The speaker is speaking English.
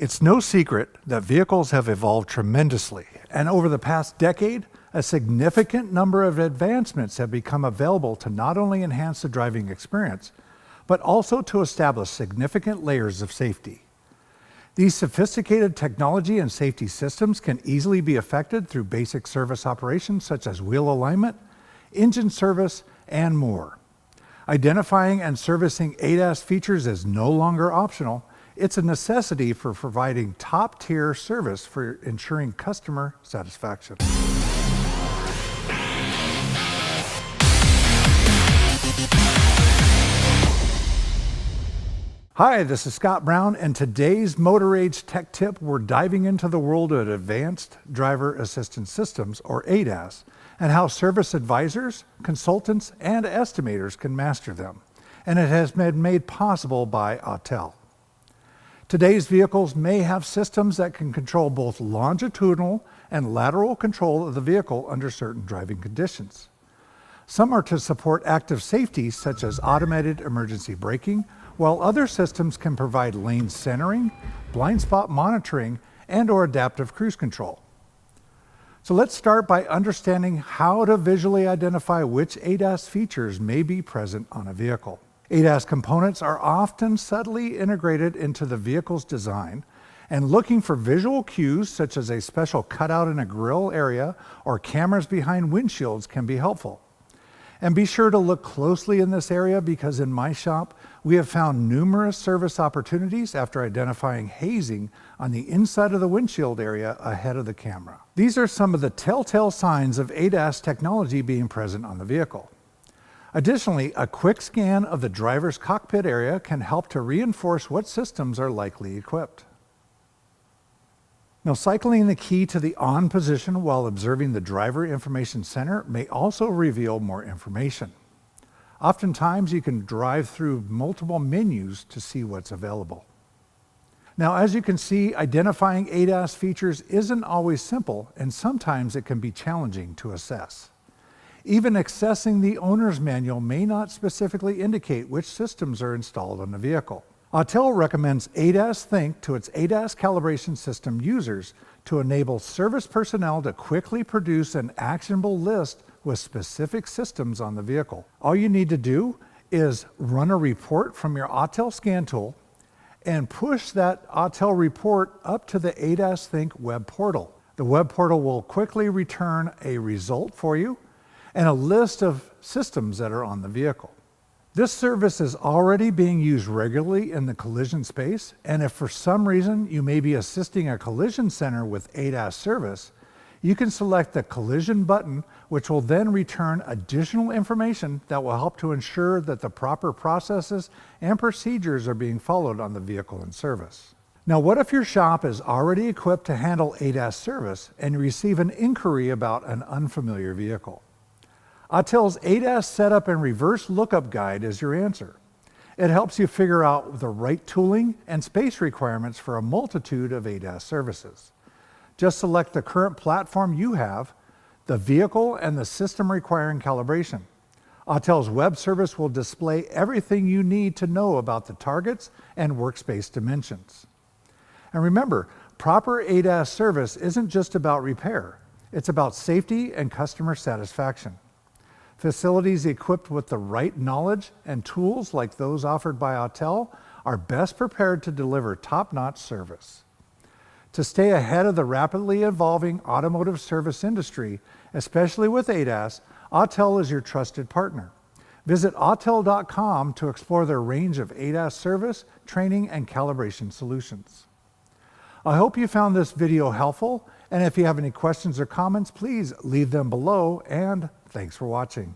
It's no secret that vehicles have evolved tremendously, and over the past decade, a significant number of advancements have become available to not only enhance the driving experience, but also to establish significant layers of safety. These sophisticated technology and safety systems can easily be affected through basic service operations such as wheel alignment, engine service, and more. Identifying and servicing ADAS features is no longer optional. It's a necessity for providing top-tier service for ensuring customer satisfaction. Hi, this is Scott Brown, and today's Motor Age Tech Tip, we're diving into the world of Advanced Driver Assistance Systems, or ADAS, and how service advisors, consultants, and estimators can master them. And it has been made possible by ADAS. Today's vehicles may have systems that can control both longitudinal and lateral control of the vehicle under certain driving conditions. Some are to support active safety, such as automated emergency braking, while other systems can provide lane centering, blind spot monitoring, and/or adaptive cruise control. So let's start by understanding how to visually identify which ADAS features may be present on a vehicle. ADAS components are often subtly integrated into the vehicle's design, and looking for visual cues such as a special cutout in a grille area or cameras behind windshields can be helpful. And be sure to look closely in this area, because in my shop, we have found numerous service opportunities after identifying hazing on the inside of the windshield area ahead of the camera. These are some of the telltale signs of ADAS technology being present on the vehicle. Additionally, a quick scan of the driver's cockpit area can help to reinforce what systems are likely equipped. Now, cycling the key to the on position while observing the driver information center may also reveal more information. Oftentimes, you can drive through multiple menus to see what's available. Now, as you can see, identifying ADAS features isn't always simple, and sometimes it can be challenging to assess. Even accessing the owner's manual may not specifically indicate which systems are installed on the vehicle. ADAS recommends ADAS Think to its ADAS calibration system users to enable service personnel to quickly produce an actionable list with specific systems on the vehicle. All you need to do is run a report from your ADAS scan tool and push that ADAS report up to the ADAS Think web portal. The web portal will quickly return a result for you and a list of systems that are on the vehicle. This service is already being used regularly in the collision space, and if for some reason you may be assisting a collision center with ADAS service, you can select the collision button, which will then return additional information that will help to ensure that the proper processes and procedures are being followed on the vehicle in service. Now, what if your shop is already equipped to handle ADAS service and you receive an inquiry about an unfamiliar vehicle? ADAS ADAS Setup and Reverse Lookup Guide is your answer. It helps you figure out the right tooling and space requirements for a multitude of ADAS services. Just select the current platform you have, the vehicle, and the system requiring calibration. ADAS web service will display everything you need to know about the targets and workspace dimensions. And remember, proper ADAS service isn't just about repair. It's about safety and customer satisfaction. Facilities equipped with the right knowledge and tools like those offered by ADAS are best prepared to deliver top-notch service. To stay ahead of the rapidly evolving automotive service industry, especially with ADAS, ADAS is your trusted partner. Visit ADAS.com to explore their range of ADAS service, training, and calibration solutions. I hope you found this video helpful, and if you have any questions or comments, please leave them below, and thanks for watching.